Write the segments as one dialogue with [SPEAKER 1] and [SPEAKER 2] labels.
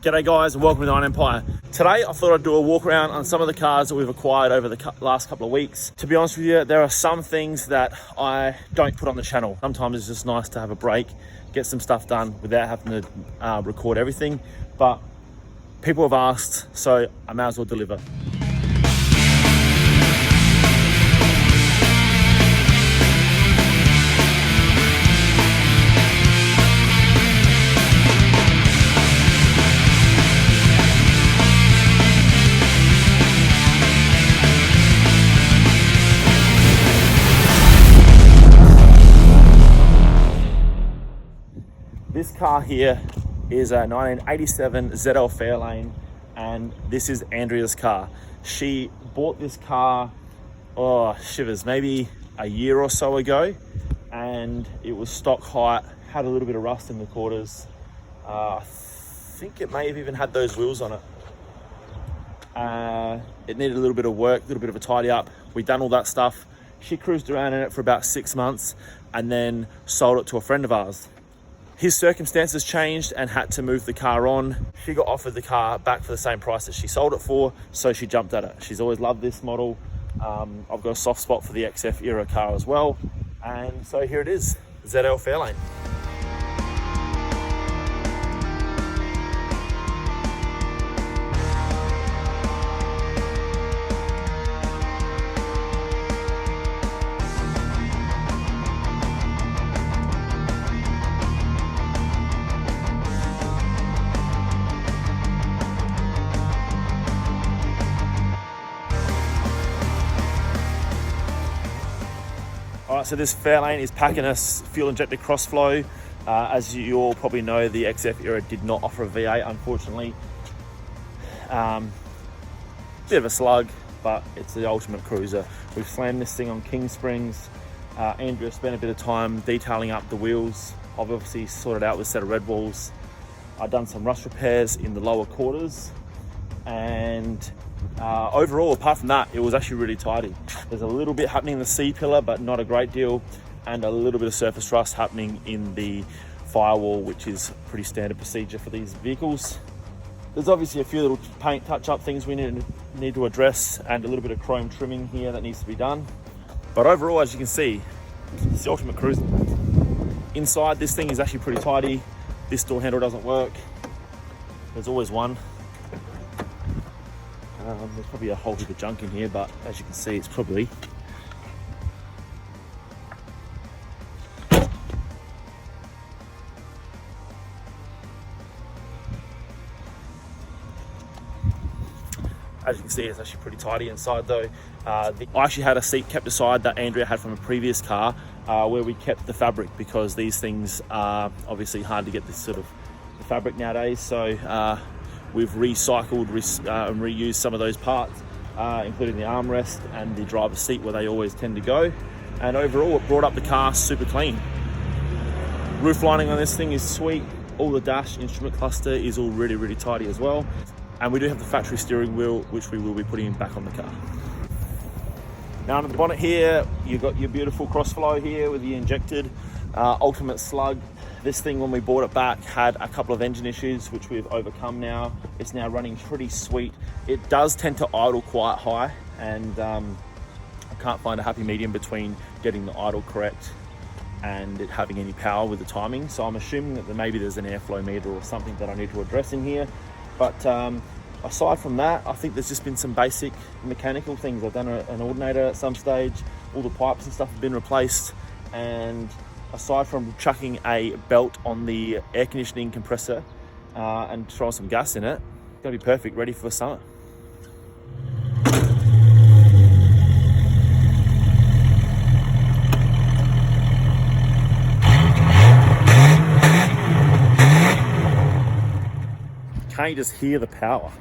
[SPEAKER 1] G'day guys and welcome to the Iron Empire. Today I thought I'd do a walk around on some of the cars that we've acquired over the last couple of weeks. To be honest with you, there are some things that I don't put on the channel. Sometimes it's just nice to have a break, get some stuff done without having to record everything. But people have asked, so I may as well deliver. This car here is a 1987 ZL Fairlane, and this is Andrea's car. She bought this car, shivers, maybe a year or so ago, and it was stock height, had a little bit of rust in the quarters. I think it may have even had those wheels on it. It needed a little bit of work, a little bit of a tidy up. We'd done all that stuff. She cruised around in it for about 6 months and then sold it to a friend of ours. His circumstances changed and had to move the car on. She got offered the car back for the same price that she sold it for, so she jumped at it. She's always loved this model. I've got a soft spot for the XF era car as well. And so here it is, ZL Fairlane. Alright, so this Fairlane is packing us fuel injected crossflow. As you all probably know, the XF era did not offer a V8, unfortunately. Bit of a slug, but it's the ultimate cruiser. We've slammed this thing on King Springs. Andrea spent a bit of time detailing up the wheels. I've obviously sorted out with a set of red walls. I've done some rust repairs in the lower quarters, and overall, apart from that, it was actually really tidy. There's a little bit happening in the C-pillar, but not a great deal, and a little bit of surface rust happening in the firewall, which is pretty standard procedure for these vehicles. There's obviously a few little paint touch-up things we need to address, and a little bit of chrome trimming here that needs to be done. But overall, as you can see, it's the ultimate cruiser. Inside, this thing is actually pretty tidy. This door handle doesn't work. There's always one. There's probably a whole heap of junk in here, but as you can see, it's probably it's actually pretty tidy inside though. I actually had a seat kept aside that Andrea had from a previous car, where we kept the fabric, because these things are obviously hard to get this sort of the fabric nowadays. So we've recycled and reused some of those parts, including the armrest and the driver's seat where they always tend to go. And overall, it brought up the car super clean. Roof lining on this thing is sweet. All the dash instrument cluster is all really, really tidy as well. And we do have the factory steering wheel, which we will be putting back on the car. Now under the bonnet here, you've got your beautiful crossflow here with the injected ultimate slug. This thing, when we bought it back, had a couple of engine issues, which we've overcome now. It's now running pretty sweet. It does tend to idle quite high, and I can't find a happy medium between getting the idle correct and it having any power with the timing. So I'm assuming that maybe there's an airflow meter or something that I need to address in here. But aside from that, I think there's just been some basic mechanical things. I've done an alternator at some stage. All the pipes and stuff have been replaced, and aside from chucking a belt on the air conditioning compressor and throwing some gas in it, it's gonna be perfect, ready for summer. Can't you just hear the power?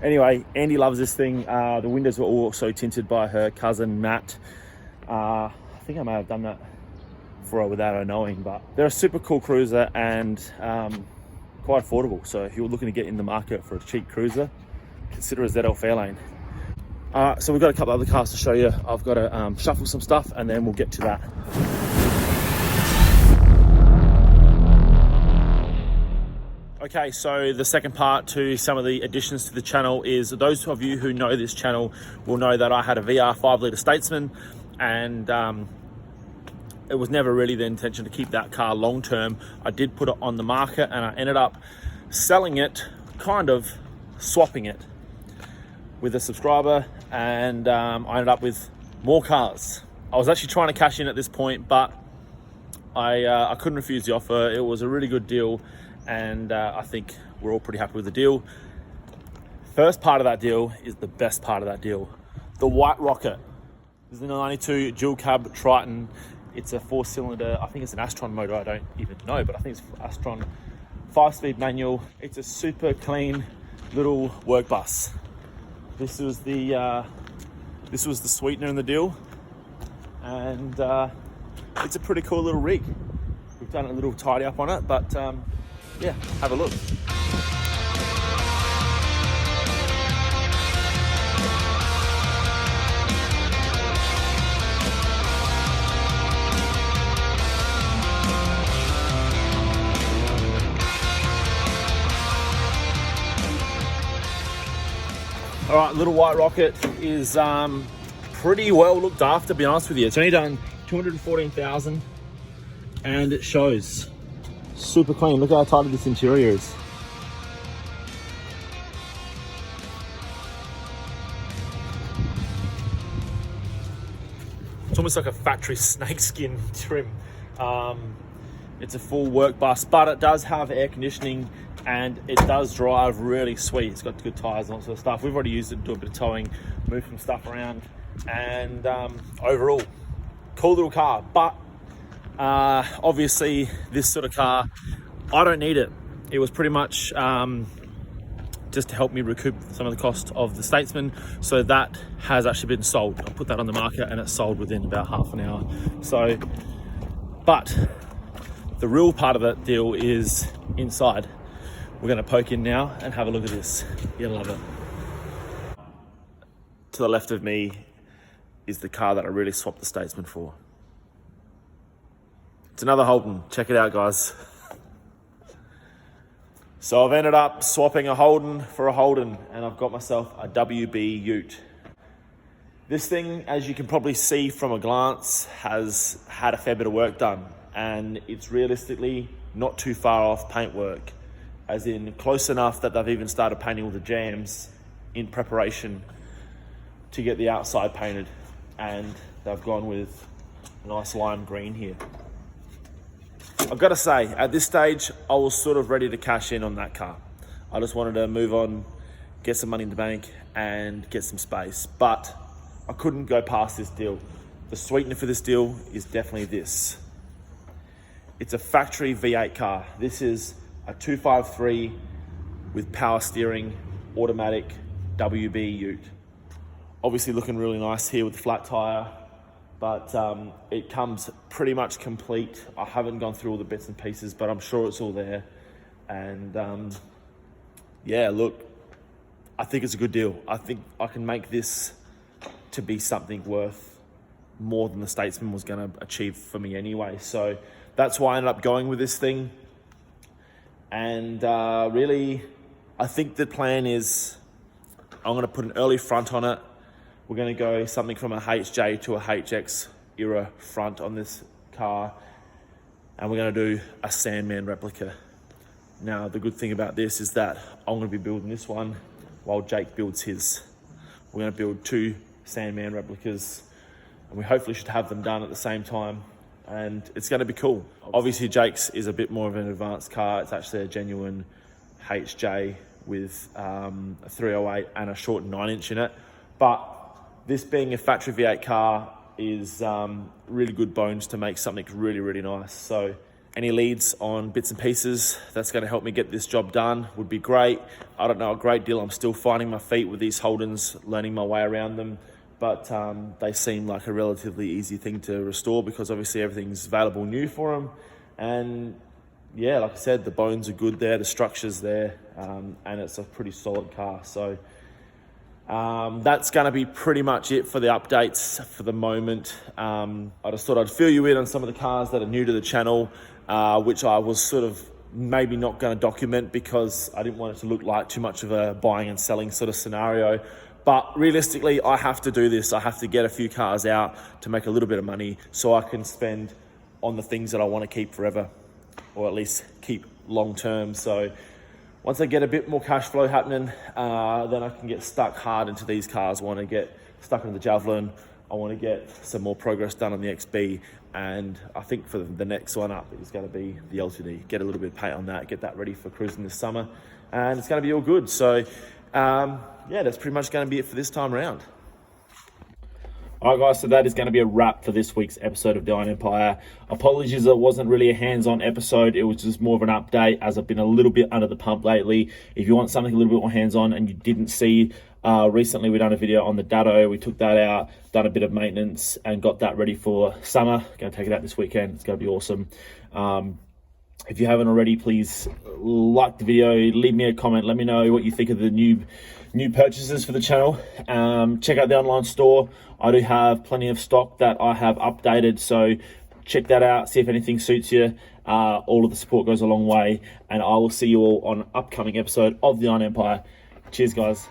[SPEAKER 1] Anyway, Andy loves this thing. The windows were also tinted by her cousin Matt. I think I may have done that for her without her knowing, but they're a super cool cruiser and quite affordable. So if you're looking to get in the market for a cheap cruiser, consider a ZL Fairlane. So we've got a couple other cars to show you. I've got to shuffle some stuff and then we'll get to that. Okay, so the second part to some of the additions to the channel is, those of you who know this channel will know that I had a VR 5-litre Statesman, and it was never really the intention to keep that car long term. I did put it on the market and I ended up selling it, kind of swapping it with a subscriber, and I ended up with more cars. I was actually trying to cash in at this point, but I couldn't refuse the offer. It was a really good deal, and I think we're all pretty happy with the deal. First part of that deal is the best part of that deal. The White Rocket. This is a 92 dual cab Triton. It's a 4-cylinder, I think it's an Astron motor, I don't even know, but I think it's Astron 5-speed manual. It's a super clean little work bus. This was the sweetener in the deal, and it's a pretty cool little rig. We've done a little tidy up on it, but yeah, have a look. All right, little White Rocket is pretty well looked after, to be honest with you. It's only done 214,000 and it shows. Super clean. Look how tidy this interior is. It's almost like a factory snakeskin trim. It's a full work bus, but it does have air conditioning and it does drive really sweet. It's got good tires and all sort of stuff. We've already used it to do a bit of towing, move some stuff around, and overall, cool little car. But obviously this sort of car, I don't need it. It was pretty much just to help me recoup some of the cost of the Statesman. So that has actually been sold. I put that on the market and it's sold within about half an hour. So, but the real part of that deal is inside. We're gonna poke in now and have a look at this. You'll love it. To the left of me is the car that I really swapped the Statesman for. It's another Holden. Check it out, guys. So I've ended up swapping a Holden for a Holden, and I've got myself a WB Ute. This thing, as you can probably see from a glance, has had a fair bit of work done, and it's realistically not too far off paintwork, as in close enough that they've even started painting all the jams in preparation to get the outside painted, and they've gone with a nice lime green here. I've got to say, at this stage, I was sort of ready to cash in on that car. I just wanted to move on, get some money in the bank, and get some space. But I couldn't go past this deal. The sweetener for this deal is definitely this. It's a factory V8 car. This is a 253 with power steering, automatic WB Ute. Obviously looking really nice here with the flat tire, but it comes pretty much complete. I haven't gone through all the bits and pieces, but I'm sure it's all there. And yeah, look, I think it's a good deal. I think I can make this to be something worth more than the Statesman was gonna achieve for me anyway. So that's why I ended up going with this thing. And really, I think the plan is I'm gonna put an early front on it. We're gonna go something from a HJ to a HX era front on this car. And we're gonna do a Sandman replica. Now, the good thing about this is that I'm gonna be building this one while Jake builds his. We're gonna build 2 Sandman replicas, and we hopefully should have them done at the same time. And it's gonna be cool. Obviously, Jake's is a bit more of an advanced car. It's actually a genuine HJ with a 308 and a short 9-inch in it. But this being a factory V8 car is really good bones to make something really, really nice. So any leads on bits and pieces that's gonna help me get this job done would be great. I don't know a great deal. I'm still finding my feet with these Holdens, learning my way around them. But they seem like a relatively easy thing to restore because obviously everything's available new for them. And yeah, like I said, the bones are good there, the structure's there, and it's a pretty solid car. So that's gonna be pretty much it for the updates for the moment. I just thought I'd fill you in on some of the cars that are new to the channel, which I was sort of maybe not going to document because I didn't want it to look like too much of a buying and selling sort of scenario. But realistically, I have to do this. I have to get a few cars out to make a little bit of money so I can spend on the things that I want to keep forever, or at least keep long term. So once I get a bit more cash flow happening, then I can get stuck hard into these cars. I want to get stuck into the Javelin. I want to get some more progress done on the XB. And I think for the next one up is going to be the LTD. Get a little bit of paint on that, get that ready for cruising this summer. And it's going to be all good. So yeah, that's pretty much going to be it for this time around. All right, guys, so that is going to be a wrap for this week's episode of the Iron Empire. Apologies, it wasn't really a hands-on episode. It was just more of an update as I've been a little bit under the pump lately. If you want something a little bit more hands-on and you didn't see, recently we done a video on the Datto. We took that out, done a bit of maintenance and got that ready for summer. Going to take it out this weekend. It's going to be awesome. If you haven't already, please like the video, leave me a comment, let me know what you think of the new purchases for the channel. Check out the online store. I do have plenty of stock that I have updated, so check that out, see if anything suits you. All of the support goes a long way, and I will see you all on an upcoming episode of the Iron Empire. Cheers, guys.